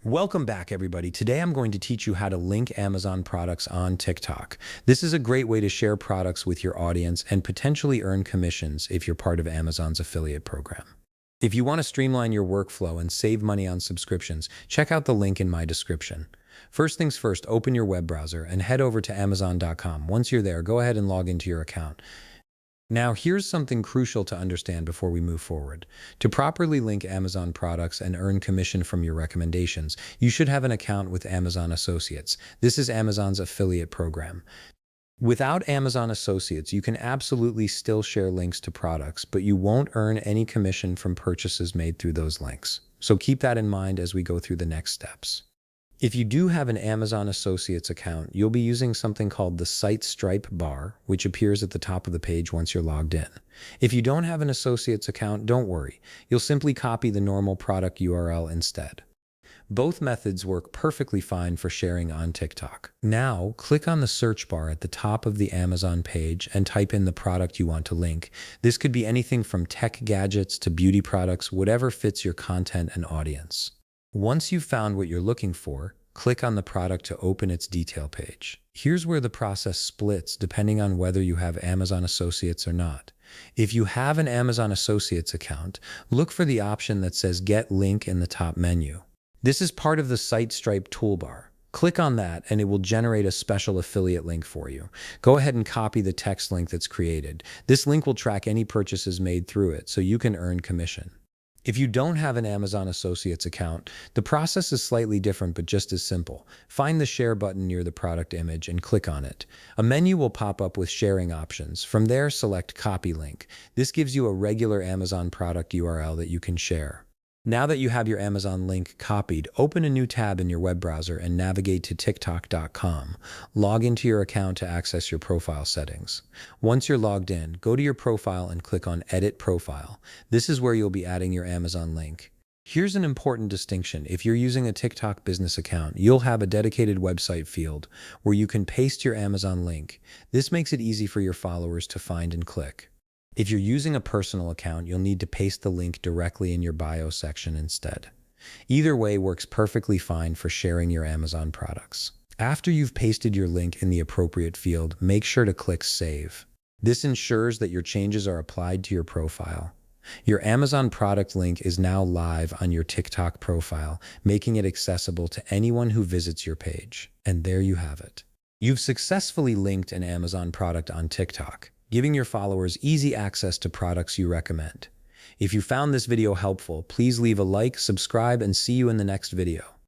Welcome back, everybody. Today I'm going to teach you how to link Amazon products on TikTok. This is a great way to share products with your audience and potentially earn commissions if you're part of Amazon's affiliate program. If you want to streamline your workflow and save money on subscriptions, check out the link in my description. First things first, open your web browser and head over to Amazon.com. Once you're there, go ahead and log into your account. Now, here's something crucial to understand before we move forward. To properly link Amazon products and earn commission from your recommendations, you should have an account with Amazon Associates. This is Amazon's affiliate program. Without Amazon Associates, you can absolutely still share links to products, but you won't earn any commission from purchases made through those links. So keep that in mind as we go through the next steps. If you do have an Amazon Associates account, you'll be using something called the Site Stripe bar, which appears at the top of the page once you're logged in. If you don't have an Associates account, don't worry. You'll simply copy the normal product URL instead. Both methods work perfectly fine for sharing on TikTok. Now, click on the search bar at the top of the Amazon page and type in the product you want to link. This could be anything from tech gadgets to beauty products, whatever fits your content and audience. Once you've found what you're looking for, click on the product to open its detail page. Here's where the process splits depending on whether you have Amazon Associates or not. If you have an Amazon Associates account, look for the option that says Get Link in the top menu. This is part of the Site Stripe toolbar. Click on that and it will generate a special affiliate link for you. Go ahead and copy the text link that's created. This link will track any purchases made through it so you can earn commission. If you don't have an Amazon Associates account, the process is slightly different but just as simple. Find the share button near the product image and click on it. A menu will pop up with sharing options. From there, select Copy Link. This gives you a regular Amazon product URL that you can share. Now that you have your Amazon link copied, open a new tab in your web browser and navigate to TikTok.com. Log into your account to access your profile settings. Once you're logged in, go to your profile and click on Edit Profile. This is where you'll be adding your Amazon link. Here's an important distinction. If you're using a TikTok business account, you'll have a dedicated website field where you can paste your Amazon link. This makes it easy for your followers to find and click. If you're using a personal account, you'll need to paste the link directly in your bio section instead. Either way works perfectly fine for sharing your Amazon products. After you've pasted your link in the appropriate field, make sure to click Save. This ensures that your changes are applied to your profile. Your Amazon product link is now live on your TikTok profile, making it accessible to anyone who visits your page. And there you have it. You've successfully linked an Amazon product on TikTok, giving your followers easy access to products you recommend. If you found this video helpful, please leave a like, subscribe, and see you in the next video.